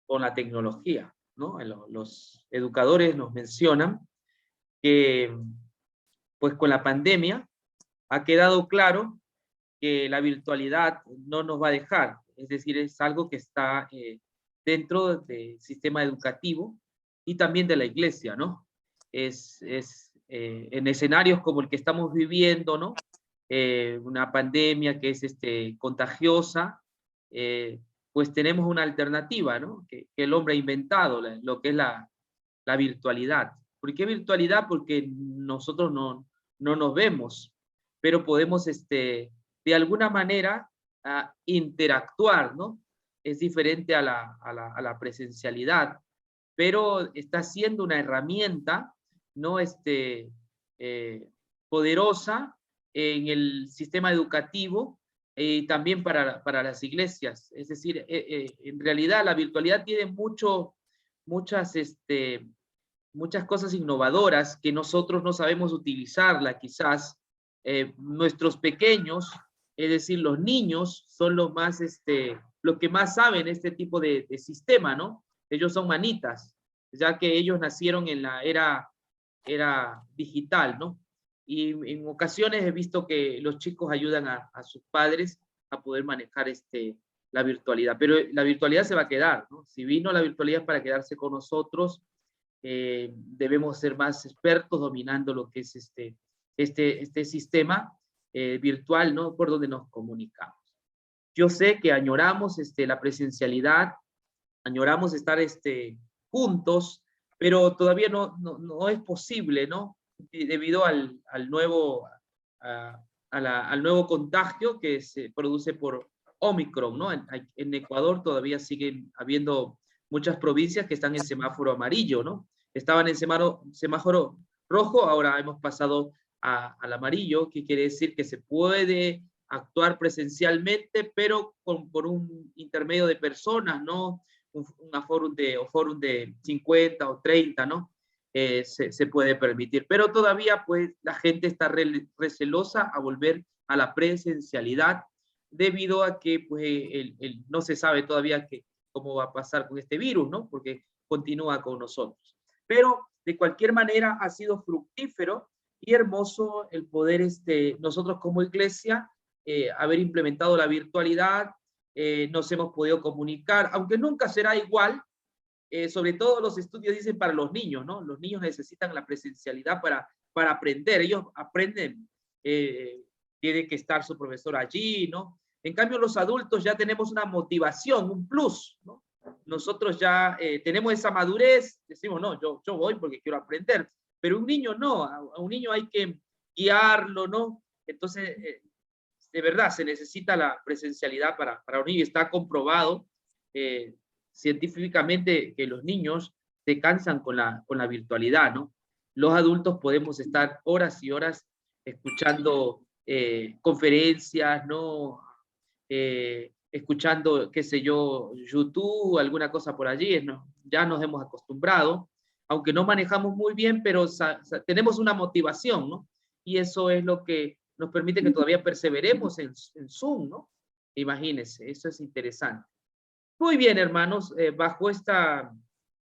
con la tecnología, ¿no? Los educadores nos mencionan que, pues con la pandemia, ha quedado claro que la virtualidad no nos va a dejar, es decir, es algo que está dentro del sistema educativo y también de la iglesia, ¿no? En escenarios como el que estamos viviendo, ¿no? Una pandemia que es contagiosa, pues tenemos una alternativa, ¿no? Que el hombre ha inventado, lo que es la virtualidad. ¿Por qué virtualidad? Porque nosotros no nos vemos, pero podemos de alguna manera interactuar, ¿no? Es diferente a la presencialidad, pero está siendo una herramienta, ¿no? Poderosa en el sistema educativo y también para las iglesias. Es decir, en realidad la virtualidad tiene muchas cosas innovadoras que nosotros no sabemos utilizarla, quizás. Nuestros pequeños, es decir, los niños, son los que más saben este tipo de sistema, ¿no? Ellos son manitas, ya que ellos nacieron en la era digital, ¿no? Y en ocasiones he visto que los chicos ayudan a sus padres a poder manejar la virtualidad, pero la virtualidad se va a quedar, ¿no? Si vino la virtualidad para quedarse con nosotros, debemos ser más expertos dominando lo que es este sistema virtual, ¿no? Por donde nos comunicamos. Yo sé que añoramos la presencialidad, añoramos estar juntos, pero todavía no es posible, ¿no? Debido al nuevo, al nuevo contagio que se produce por Omicron, ¿no? En Ecuador todavía siguen habiendo muchas provincias que están en semáforo amarillo, ¿no? Estaban en semáforo rojo, ahora hemos pasado al amarillo, que quiere decir que se puede actuar presencialmente, pero por un intermedio de personas, ¿no? Fórum de 50 o 30, ¿no? Se puede permitir. Pero todavía, pues, la gente está recelosa a volver a la presencialidad debido a que, pues, no se sabe todavía cómo va a pasar con este virus, ¿no? Porque continúa con nosotros. Pero, de cualquier manera, ha sido fructífero y hermoso el poder, nosotros como iglesia, haber implementado la virtualidad, nos hemos podido comunicar, aunque nunca será igual, sobre todo los estudios dicen para los niños, ¿no? Los niños necesitan la presencialidad para aprender, ellos aprenden, tiene que estar su profesor allí, ¿no? En cambio, los adultos ya tenemos una motivación, un plus, ¿no? Nosotros ya tenemos esa madurez, decimos, no, yo voy porque quiero aprender, pero un niño no, a un niño hay que guiarlo, ¿no? Entonces, de verdad, se necesita la presencialidad para un niño. Está comprobado científicamente que los niños se cansan con la virtualidad, ¿no? Los adultos podemos estar horas y horas escuchando conferencias, ¿no? Escuchando, qué sé yo, YouTube, alguna cosa por allí, ¿no? Ya nos hemos acostumbrado, aunque no manejamos muy bien, pero tenemos una motivación, ¿no? Y eso es lo que nos permite que todavía perseveremos en Zoom, ¿no? Imagínense, eso es interesante. Muy bien, hermanos, bajo esta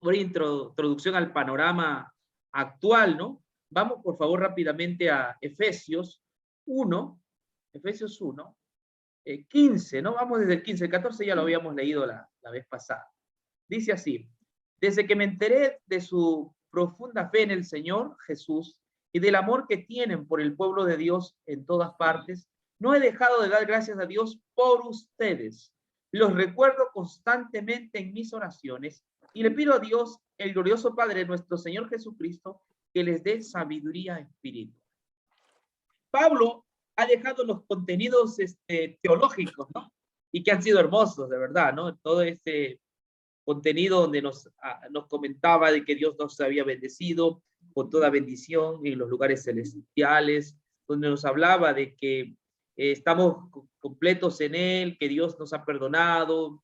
introducción al panorama actual, ¿no? Vamos, por favor, rápidamente a Efesios 1, 15, ¿no? Vamos desde el 15, el 14 ya lo habíamos leído la vez pasada. Dice así: desde que me enteré de su profunda fe en el Señor Jesús y del amor que tienen por el pueblo de Dios en todas partes, no he dejado de dar gracias a Dios por ustedes. Los recuerdo constantemente en mis oraciones y le pido a Dios, el glorioso Padre, nuestro Señor Jesucristo, que les dé sabiduría espiritual. Pablo ha dejado los contenidos teológicos, ¿no? Y que han sido hermosos, de verdad, ¿no? Todo este contenido donde nos comentaba de que Dios nos había bendecido con toda bendición en los lugares celestiales, donde nos hablaba de que estamos completos en Él, que Dios nos ha perdonado,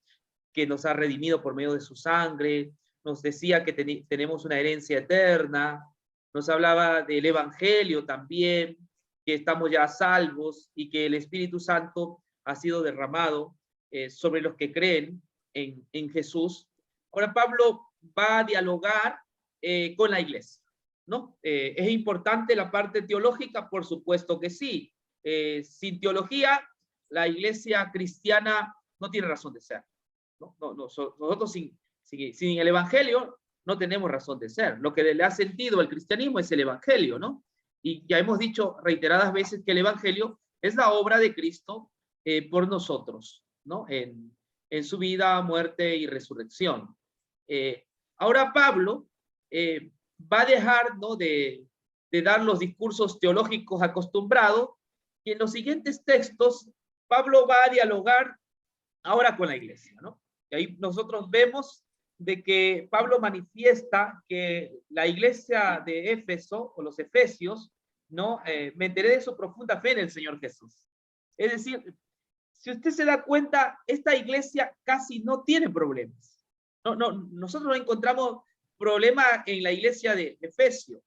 que nos ha redimido por medio de su sangre, nos decía que tenemos una herencia eterna, nos hablaba del Evangelio también, que estamos ya salvos y que el Espíritu Santo ha sido derramado sobre los que creen en Jesús. Ahora Pablo va a dialogar con la iglesia, ¿no? ¿Es importante la parte teológica? Por supuesto que sí. Sin teología, la iglesia cristiana no tiene razón de ser, ¿no? Nosotros sin el evangelio no tenemos razón de ser. Lo que le ha sentido al cristianismo es el evangelio, ¿no? Y ya hemos dicho reiteradas veces que el evangelio es la obra de Cristo por nosotros, ¿no? En su vida, muerte y resurrección. Ahora Pablo va a dejar, ¿no?, de dar los discursos teológicos acostumbrados, y en los siguientes textos Pablo va a dialogar ahora con la iglesia, ¿no? Y ahí nosotros vemos de que Pablo manifiesta que la iglesia de Éfeso, o los efesios, ¿no? Me enteré de su profunda fe en el Señor Jesús. Es decir, si usted se da cuenta, esta iglesia casi no tiene problemas. Nosotros no encontramos problema en la iglesia de Efesio.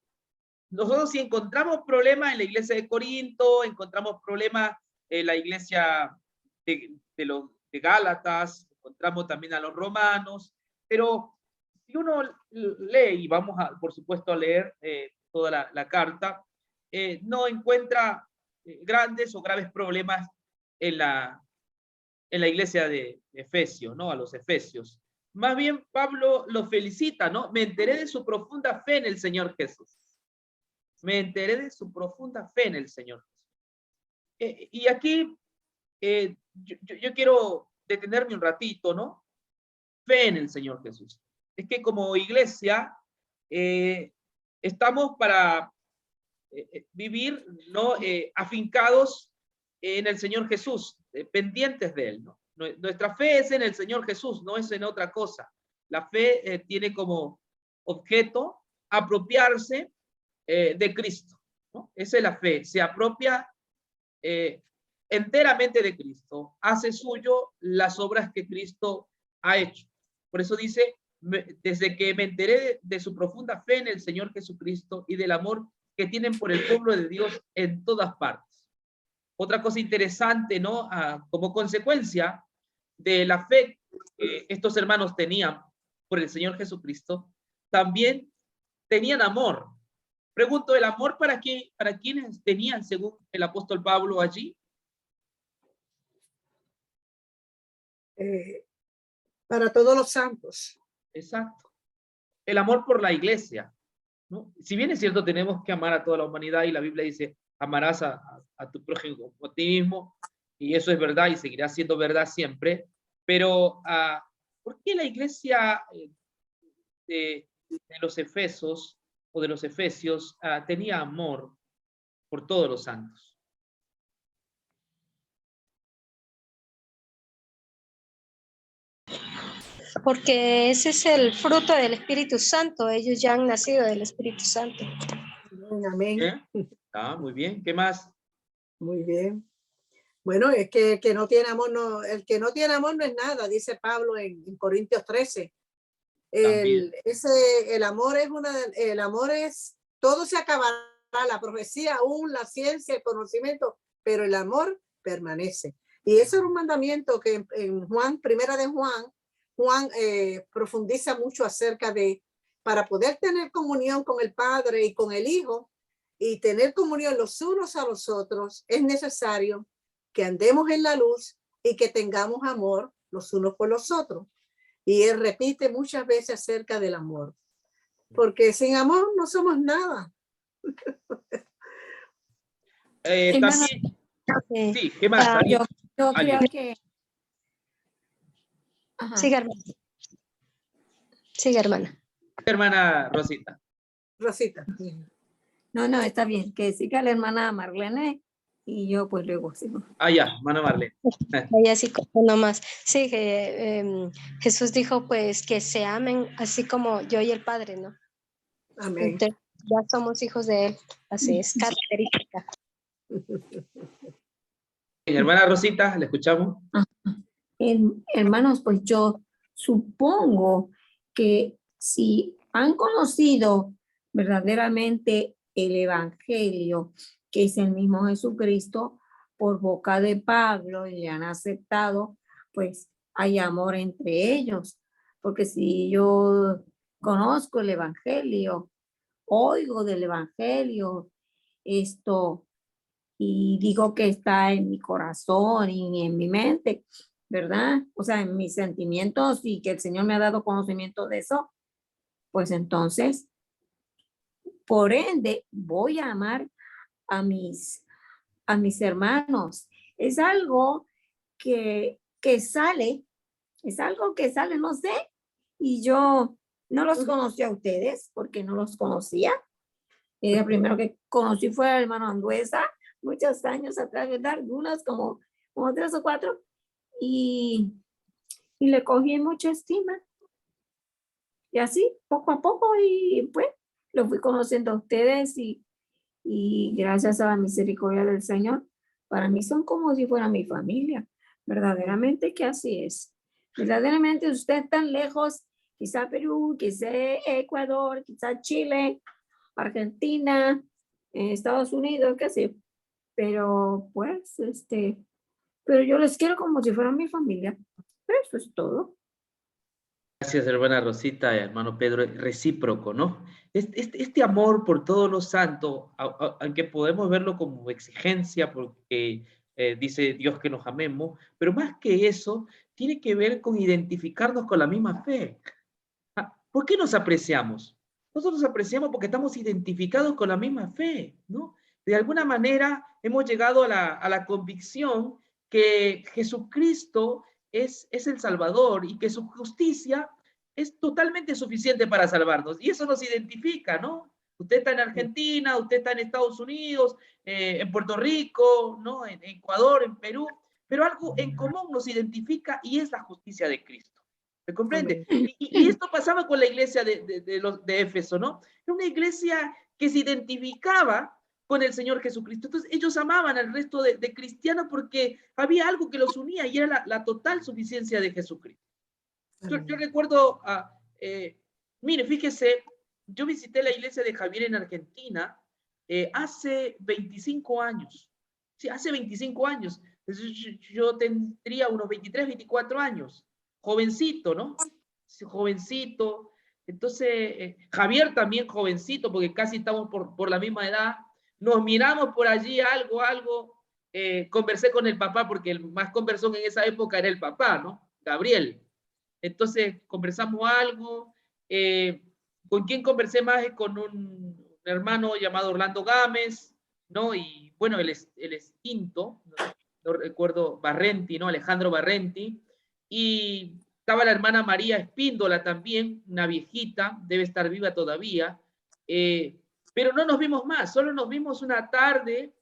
Nosotros sí encontramos problemas en la iglesia de Corinto, encontramos problemas en la iglesia de Gálatas, encontramos también a los romanos, pero si uno lee, y vamos a, por supuesto, a leer toda la carta, no encuentra grandes o graves problemas en la iglesia de Efesio, ¿no? A los efesios. Más bien, Pablo los felicita, ¿no? Me enteré de su profunda fe en el Señor Jesús. Me enteré de su profunda fe en el Señor Jesús. Y aquí yo quiero detenerme un ratito, ¿no? Fe en el Señor Jesús. Es que como iglesia estamos para vivir, ¿no? Afincados en el Señor Jesús, pendientes de Él, ¿no? Nuestra fe es en el Señor Jesús, no es en otra cosa. La fe tiene como objeto apropiarse de Cristo, ¿no? Esa es la fe, se apropia enteramente de Cristo, hace suyo las obras que Cristo ha hecho. Por eso dice, desde que me enteré de su profunda fe en el Señor Jesucristo y del amor que tienen por el pueblo de Dios en todas partes. Otra cosa interesante, ¿no? Como consecuencia de la fe que estos hermanos tenían por el Señor Jesucristo, también tenían amor. Pregunto, ¿el amor para quiénes tenían según el apóstol Pablo allí? Para todos los santos. Exacto. El amor por la iglesia, ¿no? Si bien es cierto, tenemos que amar a toda la humanidad, y la Biblia dice, amarás a tu prójimo como a ti mismo, y eso es verdad y seguirá siendo verdad siempre, pero ¿por qué la iglesia de los Efesos o de los Efesios tenía amor por todos los santos? Porque ese es el fruto del Espíritu Santo. Ellos ya han nacido del Espíritu Santo. Amén. ¿Bien? Muy bien. ¿Qué más? Muy bien. Bueno, es que el que no tiene amor no es nada, dice Pablo en Corintios 13. El amor es, todo se acabará, la profecía aún, la ciencia, el conocimiento, pero el amor permanece. Y eso es un mandamiento que en Juan, primera de Juan profundiza mucho acerca de, para poder tener comunión con el Padre y con el Hijo, y tener comunión los unos a los otros, es necesario que andemos en la luz y que tengamos amor los unos por los otros. Y él repite muchas veces acerca del amor, porque sin amor no somos nada. También, sí, ¿qué más? Yo creo que... Ajá. Siga, hermana. Siga, hermana. Hermana Rosita. Rosita. No, está bien. Que siga la hermana Marlene y yo pues luego sigo. Ya, hermana Marlene. Ella sí, nomás. Sí, Jesús dijo pues que se amen así como yo y el Padre, ¿no? Amén. Entonces, ya somos hijos de Él. Así es, característica. Hermana Rosita, ¿le escuchamos? Hermanos, pues yo supongo que si han conocido verdaderamente el Evangelio, que es el mismo Jesucristo, por boca de Pablo, y le han aceptado, pues hay amor entre ellos. Porque si yo conozco el evangelio, oigo del evangelio, esto, y digo que está en mi corazón y en mi mente, ¿verdad? O sea, en mis sentimientos y que el Señor me ha dado conocimiento de eso, pues entonces, por ende, voy a amar a mis hermanos. Es algo que sale, es algo que sale, no sé, y yo no los conocí a ustedes porque no los conocía. El primero que conocí fue al hermano Anduesa, muchos años atrás, ¿verdad? Algunos como 3 o 4, y le cogí mucha estima. Y así, poco a poco, y pues, lo fui conociendo a ustedes y gracias a la misericordia del Señor, para mí son como si fuera mi familia. Verdaderamente que así es. Verdaderamente usted tan lejos, quizá Perú, quizá Ecuador, quizá Chile, Argentina, Estados Unidos, qué sé. Pero pues, pero yo les quiero como si fueran mi familia. Eso es todo. Gracias, hermana Rosita, hermano Pedro, es recíproco, ¿no? Este amor por todos los santos, aunque podemos verlo como exigencia, porque dice Dios que nos amemos, pero más que eso, tiene que ver con identificarnos con la misma fe. ¿Por qué nos apreciamos? Nosotros nos apreciamos porque estamos identificados con la misma fe, ¿no? De alguna manera hemos llegado a la convicción que Jesucristo es el Salvador y que su justicia es totalmente suficiente para salvarnos. Y eso nos identifica, ¿no? Usted está en Argentina, usted está en Estados Unidos, en Puerto Rico, ¿no? En Ecuador, en Perú, pero algo en común nos identifica y es la justicia de Cristo. ¿Me comprende? Y esto pasaba con la iglesia de Éfeso, ¿no? Era una iglesia que se identificaba con el Señor Jesucristo. Entonces ellos amaban al resto de cristianos porque había algo que los unía y era la total suficiencia de Jesucristo. Yo recuerdo, mire, fíjese, yo visité la iglesia de Javier en Argentina hace 25 años. Sí, hace 25 años. Yo tendría unos 23, 24 años. Jovencito, ¿no? Jovencito. Entonces, Javier también jovencito, porque casi estamos por la misma edad. Nos miramos por allí algo. Conversé con el papá, porque el más conversón en esa época era el papá, ¿no? Gabriel. Entonces, conversamos algo. ¿Con quién conversé más? Con un hermano llamado Orlando Gámez, ¿no? Y bueno, el extinto, no recuerdo, Barrenti, ¿no? Alejandro Barrenti. Y estaba la hermana María Espíndola también, una viejita, debe estar viva todavía. Pero no nos vimos más, solo nos vimos una tarde,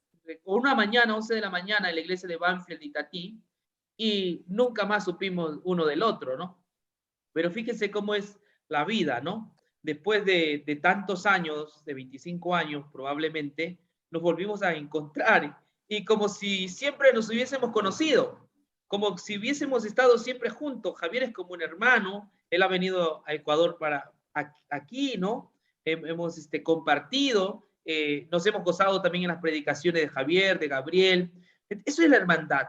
o una mañana, 11 de la mañana, en la iglesia de Banfield, Itatí, y nunca más supimos uno del otro, ¿no? Pero fíjense cómo es la vida, ¿no? Después de tantos años, de 25 años probablemente, nos volvimos a encontrar y como si siempre nos hubiésemos conocido, como si hubiésemos estado siempre juntos. Javier es como un hermano, él ha venido a Ecuador para aquí, ¿no? Hemos compartido, nos hemos gozado también en las predicaciones de Javier, de Gabriel. Eso es la hermandad.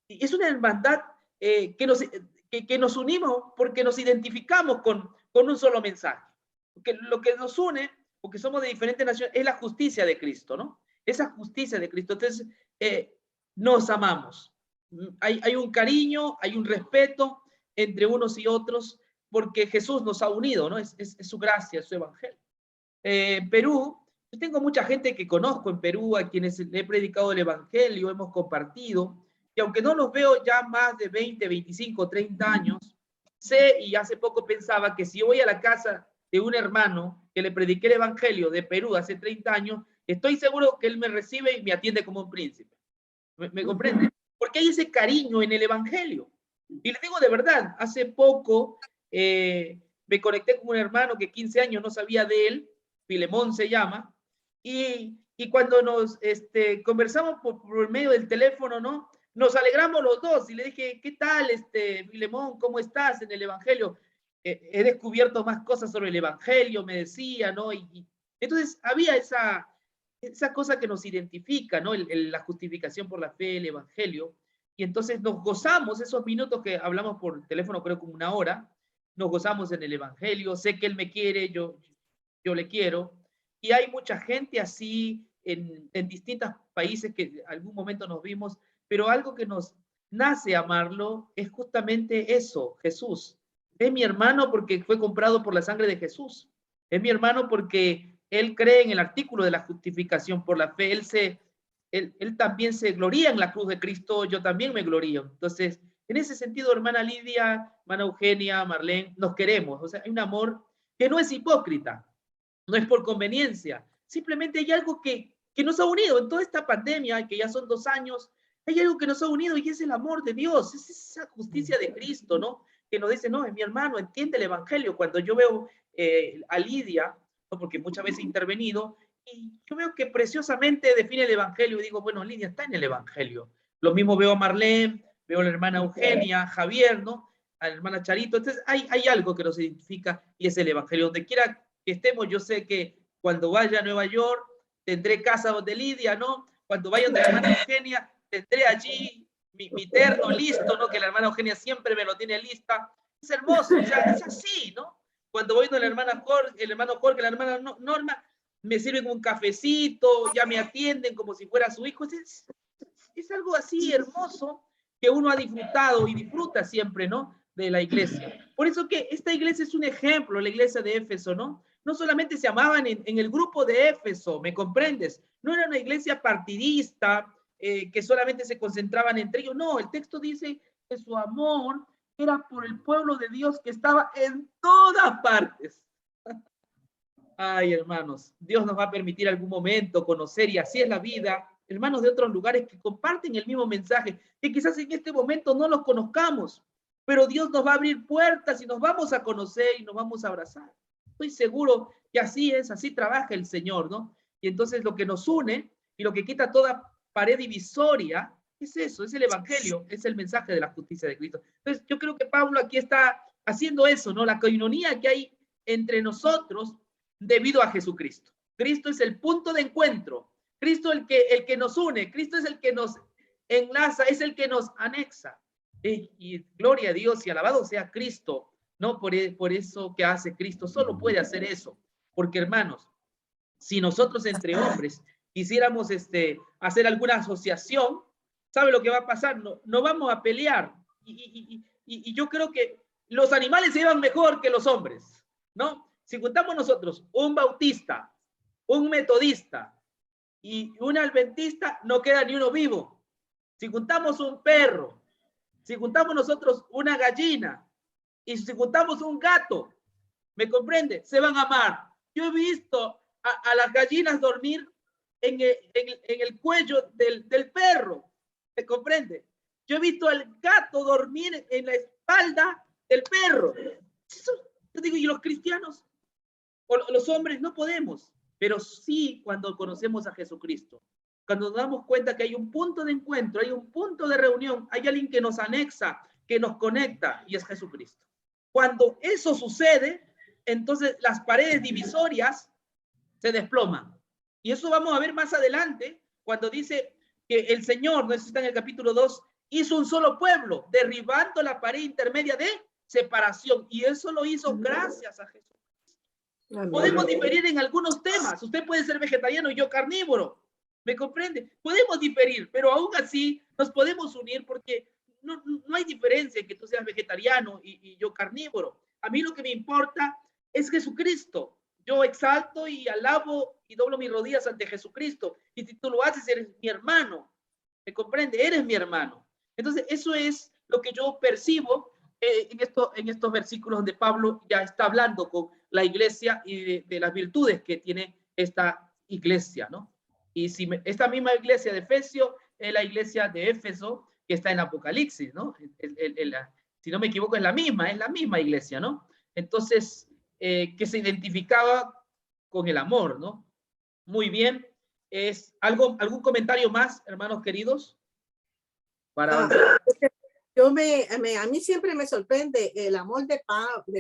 Y es una hermandad que nos unimos porque nos identificamos con un solo mensaje. Porque lo que nos une, porque somos de diferentes naciones, es la justicia de Cristo, ¿no? Esa justicia de Cristo. Entonces, nos amamos. Hay un cariño, hay un respeto entre unos y otros, porque Jesús nos ha unido, ¿no? Es su gracia, es su evangelio. Perú, yo tengo mucha gente que conozco en Perú, a quienes le he predicado el evangelio, hemos compartido, y aunque no los veo ya más de 20, 25, 30 años, sé y hace poco pensaba que si yo voy a la casa de un hermano que le prediqué el evangelio de Perú hace 30 años, estoy seguro que él me recibe y me atiende como un príncipe. ¿Me comprende? Porque hay ese cariño en el evangelio. Y les digo de verdad, hace poco me conecté con un hermano que 15 años no sabía de él, Filemón se llama, y cuando nos conversamos por medio del teléfono, ¿no? Nos alegramos los dos y le dije, ¿qué tal, Filemón? ¿Cómo estás en el Evangelio? He descubierto más cosas sobre el Evangelio, me decía, ¿no? Entonces había esa cosa que nos identifica, ¿no? La justificación por la fe, el Evangelio. Y entonces nos gozamos esos minutos que hablamos por teléfono, creo como 1 hora, nos gozamos en el Evangelio, sé que Él me quiere, yo le quiero. Y hay mucha gente así en distintos países que en algún momento nos vimos, pero algo que nos nace amarlo es justamente eso, Jesús. Es mi hermano porque fue comprado por la sangre de Jesús. Es mi hermano porque él cree en el artículo de la justificación por la fe. Él también se gloría en la cruz de Cristo, yo también me glorío. Entonces, en ese sentido, hermana Lidia, hermana Eugenia, Marlene, nos queremos. O sea, hay un amor que no es hipócrita, no es por conveniencia. Simplemente hay algo que nos ha unido en toda esta pandemia, que ya son 2 años. Hay algo que nos ha unido y es el amor de Dios, es esa justicia de Cristo, ¿no? Que nos dice, no, es mi hermano, entiende el Evangelio. Cuando yo veo a Lidia, ¿no? Porque muchas veces he intervenido, y yo veo que preciosamente define el Evangelio y digo, bueno, Lidia está en el Evangelio. Lo mismo veo a Marlene, veo a la hermana Eugenia, Javier, ¿no? A la hermana Charito. Entonces hay algo que nos identifica y es el Evangelio. Donde quiera que estemos, yo sé que cuando vaya a Nueva York, tendré casa donde Lidia, ¿no? Cuando vaya donde la hermana Eugenia, tendré allí mi terno listo, ¿no? Que la hermana Eugenia siempre me lo tiene lista. Es hermoso, o sea, es así, ¿no? Cuando voy donde la hermana Jorge, el hermano Jorge, la hermana Norma, me sirven un cafecito, ya me atienden como si fuera su hijo. Es algo así hermoso que uno ha disfrutado y disfruta siempre, ¿no? De la iglesia. Por eso que esta iglesia es un ejemplo, la iglesia de Éfeso, ¿no? No solamente se amaban en el grupo de Éfeso, ¿me comprendes? No era una iglesia partidista, que solamente se concentraban entre ellos. No, el texto dice que su amor era por el pueblo de Dios que estaba en todas partes. Ay, hermanos, Dios nos va a permitir algún momento conocer, y así es la vida, hermanos de otros lugares que comparten el mismo mensaje, que quizás en este momento no los conozcamos, pero Dios nos va a abrir puertas y nos vamos a conocer y nos vamos a abrazar. Estoy seguro que así es, así trabaja el Señor, ¿no? Y entonces lo que nos une y lo que quita toda pared divisoria es eso, es el Evangelio, es el mensaje de la justicia de Cristo. Entonces yo creo que Pablo aquí está haciendo eso, ¿no? La coinonía que hay entre nosotros debido a Jesucristo. Cristo es el punto de encuentro. Cristo el que nos une. Cristo es el que nos enlaza, es el que nos anexa. Y gloria a Dios y alabado sea Cristo, ¿no? Por eso que hace Cristo. Solo puede hacer eso. Porque, hermanos, si nosotros entre hombres quisiéramos hacer alguna asociación, ¿sabe lo que va a pasar? No vamos a pelear. Y yo creo que los animales se llevan mejor que los hombres, ¿no? Si juntamos nosotros un bautista, un metodista y un adventista, no queda ni uno vivo. Si juntamos un perro, si juntamos nosotros una gallina y si juntamos un gato, ¿me comprende? Se van a amar. Yo he visto a las gallinas dormir en el cuello del perro, ¿me comprende? Yo he visto al gato dormir en la espalda del perro. Yo digo, ¿y los cristianos? O los hombres no podemos, pero sí cuando conocemos a Jesucristo, cuando nos damos cuenta que hay un punto de encuentro, hay un punto de reunión, hay alguien que nos anexa, que nos conecta, y es Jesucristo. Cuando eso sucede, entonces las paredes divisorias se desploman. Y eso vamos a ver más adelante, cuando dice que el Señor, no está en el capítulo 2, hizo un solo pueblo, derribando la pared intermedia de separación, y eso lo hizo gracias a Jesús. Podemos diferir en algunos temas. Usted puede ser vegetariano y yo carnívoro. ¿Me comprende? Podemos diferir, pero aún así nos podemos unir porque no hay diferencia en que tú seas vegetariano y yo carnívoro. A mí lo que me importa es Jesucristo. Yo exalto y alabo y doblo mis rodillas ante Jesucristo. Y si tú lo haces, eres mi hermano. ¿Me comprende? Eres mi hermano. Entonces, eso es lo que yo percibo en estos versículos donde Pablo ya está hablando con la iglesia y de las virtudes que tiene esta iglesia, ¿no? Y si esta misma iglesia de Efesio es la iglesia de Éfeso que está en Apocalipsis, ¿no? Si no me equivoco, es la misma iglesia, ¿no? Entonces, que se identificaba con el amor, ¿no? Muy bien. ¿Algún comentario más, hermanos queridos? Para a mí siempre me sorprende el amor de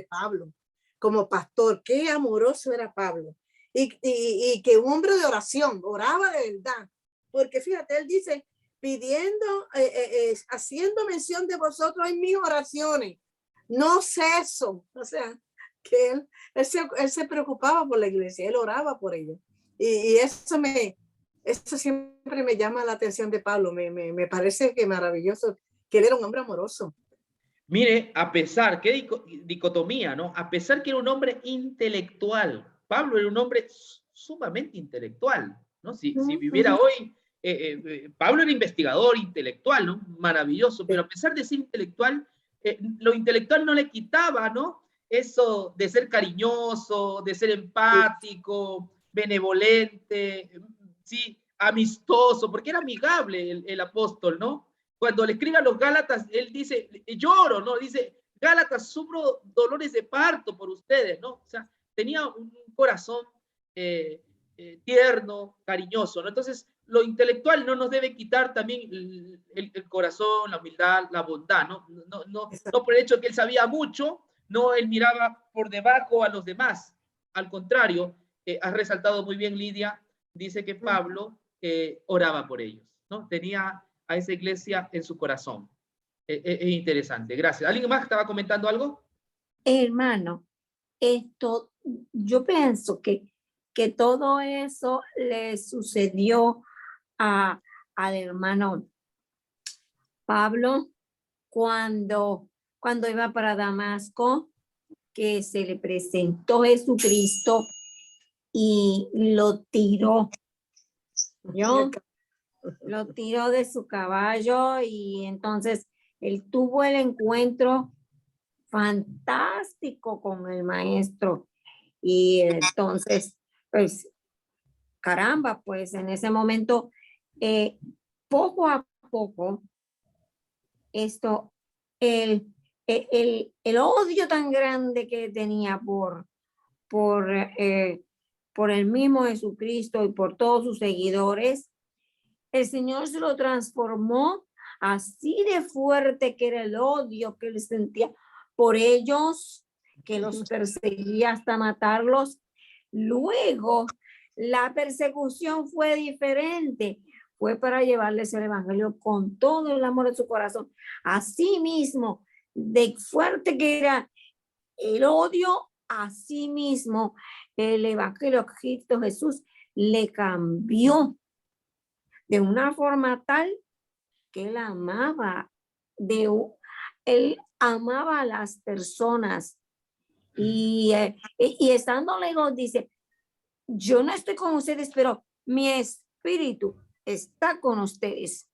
Pablo como pastor. Qué amoroso era Pablo. Y que un hombre de oración, oraba de verdad. Porque fíjate, él dice pidiendo, haciendo mención de vosotros en mis oraciones. No ceso. O sea, que él se preocupaba por la iglesia, él oraba por ella. Y eso siempre me llama la atención de Pablo. Me parece que maravilloso, que él era un hombre amoroso. Mire, a pesar, qué dicotomía, ¿no? A pesar que era un hombre intelectual, Pablo era un hombre sumamente intelectual, ¿no? Si viviera hoy, Pablo era investigador intelectual, ¿no? Maravilloso, pero a pesar de ser intelectual, lo intelectual no le quitaba, ¿no? Eso de ser cariñoso, de ser empático, benevolente, sí, amistoso, porque era amigable el apóstol, ¿no? Cuando le escribe a los Gálatas, él dice, lloro, ¿no? Dice, Gálatas, sufro dolores de parto por ustedes, ¿no? O sea, tenía un corazón tierno, cariñoso, ¿no? Entonces, lo intelectual no nos debe quitar también el corazón, la humildad, la bondad, ¿no? No por el hecho de que él sabía mucho, no él miraba por debajo a los demás. Al contrario, has resaltado muy bien, Lidia, dice que Pablo oraba por ellos, ¿no? Tenía a esa iglesia en su corazón. Es interesante, gracias. ¿Alguien más estaba comentando algo? Hermano, yo pienso que todo eso le sucedió al hermano Pablo cuando iba para Damasco, que se le presentó Jesucristo y lo tiró. Lo tiró de su caballo y entonces él tuvo el encuentro fantástico con el maestro. Y entonces, pues, caramba, pues en ese momento, poco a poco, el odio tan grande que tenía por el mismo Jesucristo y por todos sus seguidores, el Señor se lo transformó así de fuerte que era el odio que él sentía por ellos, que los perseguía hasta matarlos. Luego, la persecución fue diferente. Fue para llevarles el evangelio con todo el amor de su corazón. Así mismo, de fuerte que era el odio, así mismo el evangelio de Cristo Jesús le cambió de una forma tal que él amaba a las personas y estando lejos dice, yo no estoy con ustedes, pero mi espíritu está con ustedes.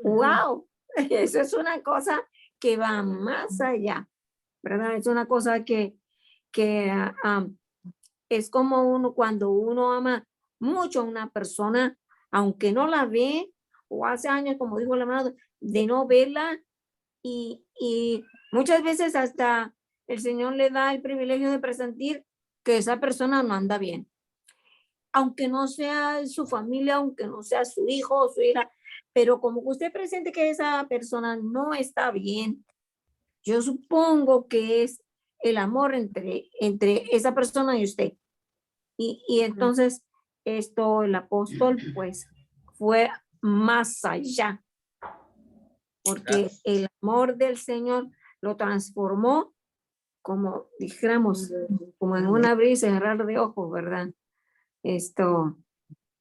¡Wow! Eso es una cosa que va más allá, ¿verdad? Es una cosa que es como cuando uno ama mucho a una persona, aunque no la ve, o hace años, como dijo el hermano, de no verla, y muchas veces hasta el Señor le da el privilegio de presentir que esa persona no anda bien. Aunque no sea su familia, aunque no sea su hijo o su hija, pero como usted presente que esa persona no está bien, yo supongo que es el amor entre esa persona y usted. Y entonces el apóstol pues fue más allá, porque el amor del Señor lo transformó, como dijéramos, como en un abrir y cerrar de ojos, ¿verdad?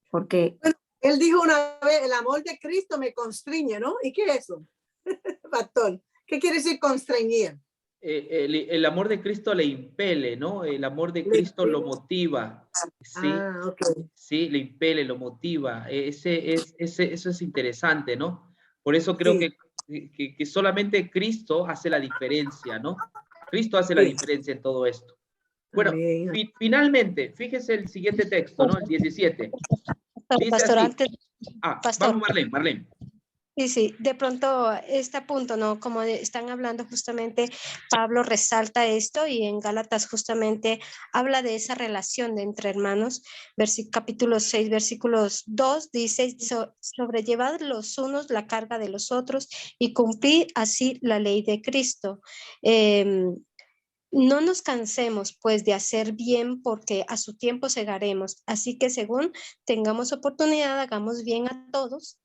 Porque... Bueno, él dijo una vez, el amor de Cristo me constriñe, ¿no? ¿Y qué es eso, pastor? ¿Qué quiere decir constreñir? El amor de Cristo le impele, ¿no? El amor de Cristo lo motiva, ¿sí? Okay. Sí, le impele, lo motiva. Eso es interesante, ¿no? Por eso creo que solamente Cristo hace la diferencia, ¿no? Cristo hace la diferencia en todo esto. Bueno, finalmente, fíjese el siguiente texto, ¿no? El 17. Pastor, antes... Pastor. Vamos, Marlene. Sí, de pronto este punto, ¿no? Como están hablando justamente, Pablo resalta esto y en Gálatas justamente habla de esa relación de entre hermanos. Capítulo 6, versículos 2 dice, sobrellevad los unos la carga de los otros y cumplid así la ley de Cristo. No nos cansemos pues de hacer bien porque a su tiempo segaremos. Así que según tengamos oportunidad, hagamos bien a todos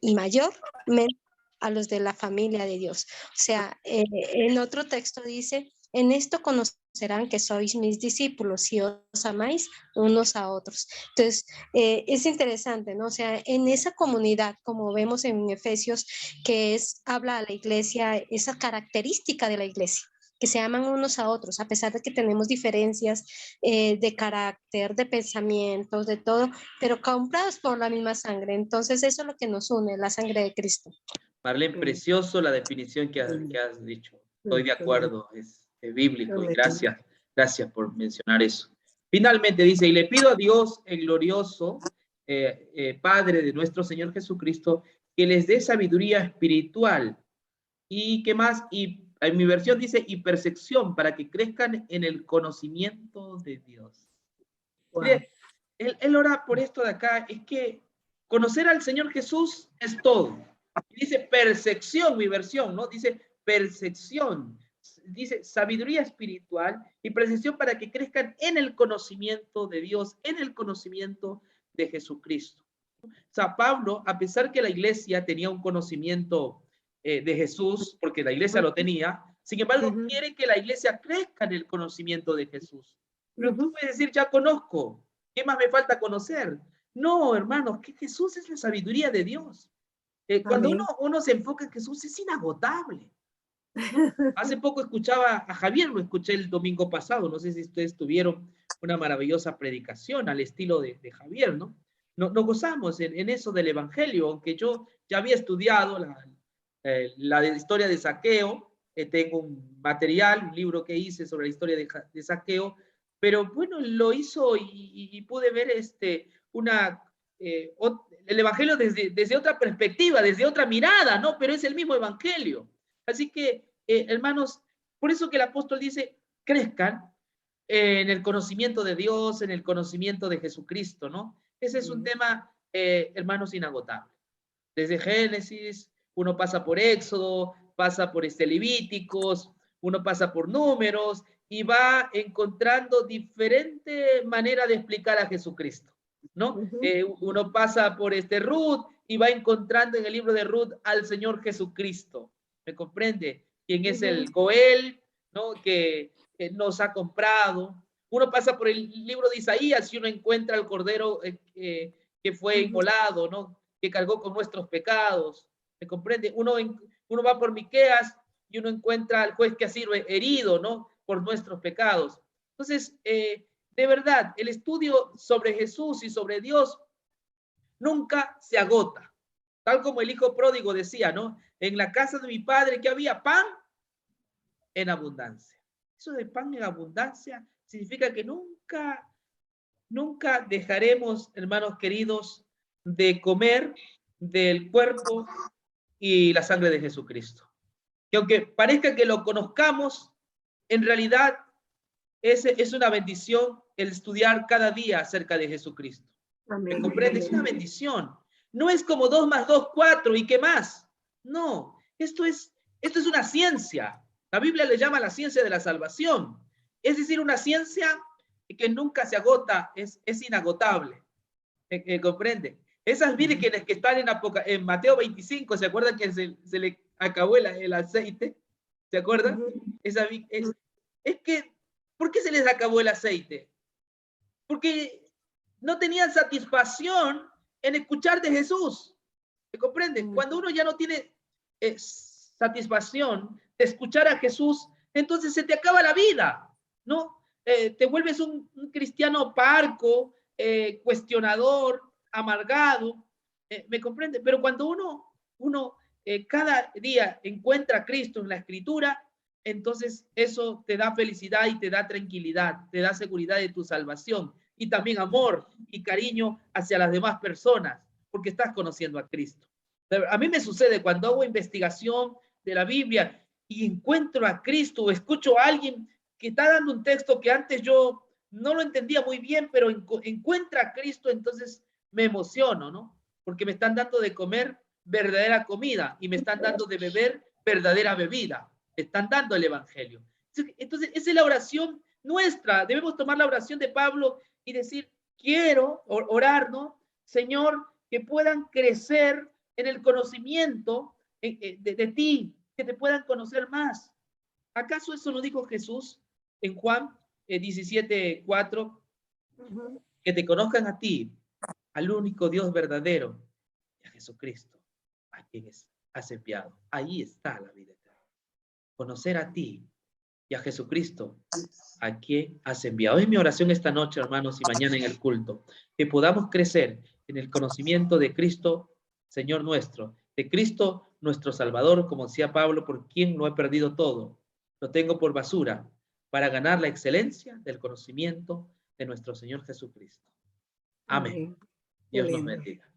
y mayormente a los de la familia de Dios. O sea, en otro texto dice, en esto conocerán que sois mis discípulos si os amáis unos a otros. Entonces, es interesante, ¿no? O sea, en esa comunidad, como vemos en Efesios, que habla a la iglesia, esa característica de la iglesia, que se aman unos a otros, a pesar de que tenemos diferencias de carácter, de pensamientos, de todo, pero comprados por la misma sangre. Entonces, eso es lo que nos une, la sangre de Cristo. Marlene, precioso la definición que has dicho. Estoy de acuerdo, es bíblico, y gracias por mencionar eso. Finalmente dice, y le pido a Dios, el glorioso Padre de nuestro Señor Jesucristo, que les dé sabiduría espiritual. ¿Y qué más? Y en mi versión dice, y percepción, para que crezcan en el conocimiento de Dios. Wow. Mire, él ora por esto de acá, es que conocer al Señor Jesús es todo. Dice percepción, mi versión, ¿no? Dice percepción, dice sabiduría espiritual y percepción para que crezcan en el conocimiento de Dios, en el conocimiento de Jesucristo. O sea, Pablo, a pesar que la iglesia tenía un conocimiento de Jesús, porque la iglesia lo tenía, sin embargo, quiere que la iglesia crezca en el conocimiento de Jesús. Pero tú puedes decir, ya conozco, ¿qué más me falta conocer? No, hermanos, que Jesús es la sabiduría de Dios. Cuando uno se enfoca en Jesús, es inagotable. Hace poco escuchaba a Javier, lo escuché el domingo pasado, no sé si ustedes tuvieron una maravillosa predicación al estilo de Javier, ¿no? Nos gozamos en eso del Evangelio, aunque yo ya había estudiado la historia de Zaqueo, tengo un material, un libro que hice sobre la historia de Zaqueo, pero bueno, lo hizo y pude ver el Evangelio desde otra perspectiva, desde otra mirada, ¿no? Pero es el mismo Evangelio. Así que, hermanos, por eso que el apóstol dice, crezcan en el conocimiento de Dios, en el conocimiento de Jesucristo, ¿no? Ese es un tema, hermanos, inagotable. Desde Génesis, uno pasa por Éxodo, pasa por Levíticos, uno pasa por Números y va encontrando diferente manera de explicar a Jesucristo, ¿no? Uno pasa por Ruth y va encontrando en el libro de Ruth al Señor Jesucristo. ¿Me comprende? Quien es el Goel, ¿no? Que nos ha comprado. Uno pasa por el libro de Isaías y uno encuentra al Cordero que fue inmolado, ¿no? Que cargó con nuestros pecados. ¿Me comprende? Uno va por Miqueas y uno encuentra al juez que ha sido herido, ¿no? Por nuestros pecados. Entonces, de verdad, el estudio sobre Jesús y sobre Dios nunca se agota. Tal como el hijo pródigo decía, ¿no? En la casa de mi padre que había pan en abundancia. Eso de pan en abundancia significa que nunca dejaremos, hermanos queridos, de comer del cuerpo y la sangre de Jesucristo. Que aunque parezca que lo conozcamos, en realidad es una bendición el estudiar cada día acerca de Jesucristo. ¿Me comprende? Es una bendición. No es como 2 más 2, 4 y qué más. No, esto es una ciencia. La Biblia le llama la ciencia de la salvación. Es decir, una ciencia que nunca se agota, es inagotable. ¿Comprende? Esas vírgenes que están en Mateo 25, ¿se acuerdan que se le acabó el aceite? ¿Se acuerdan? Es que, ¿por qué se les acabó el aceite? Porque no tenían satisfacción en escuchar de Jesús. ¿Se comprenden? Cuando uno ya no tiene satisfacción de escuchar a Jesús, entonces se te acaba la vida, ¿no? Te vuelves un cristiano parco, cuestionador, amargado, ¿me comprende? Pero cuando uno cada día encuentra a Cristo en la Escritura, entonces eso te da felicidad y te da tranquilidad, te da seguridad de tu salvación y también amor y cariño hacia las demás personas, porque estás conociendo a Cristo. A mí me sucede cuando hago investigación de la Biblia y encuentro a Cristo o escucho a alguien que está dando un texto que antes yo no lo entendía muy bien, pero encuentra a Cristo, entonces me emociono, ¿no? Porque me están dando de comer verdadera comida y me están dando de beber verdadera bebida. Me están dando el Evangelio. Entonces, esa es la oración nuestra. Debemos tomar la oración de Pablo y decir, quiero orar, ¿no? Señor, que puedan crecer en el conocimiento de ti, que te puedan conocer más. ¿Acaso eso no dijo Jesús en Juan 17:4? Ujú. Que te conozcan a ti, al único Dios verdadero, y a Jesucristo, a quien has enviado. Ahí está la vida eterna. Conocer a ti y a Jesucristo, a quien has enviado. Es mi oración esta noche, hermanos, y mañana en el culto, que podamos crecer en el conocimiento de Cristo, Señor nuestro, de Cristo nuestro Salvador, como decía Pablo, por quien lo he perdido todo, lo tengo por basura, para ganar la excelencia del conocimiento de nuestro Señor Jesucristo. Amén. Amén. Qué Dios nos lindo. bendiga.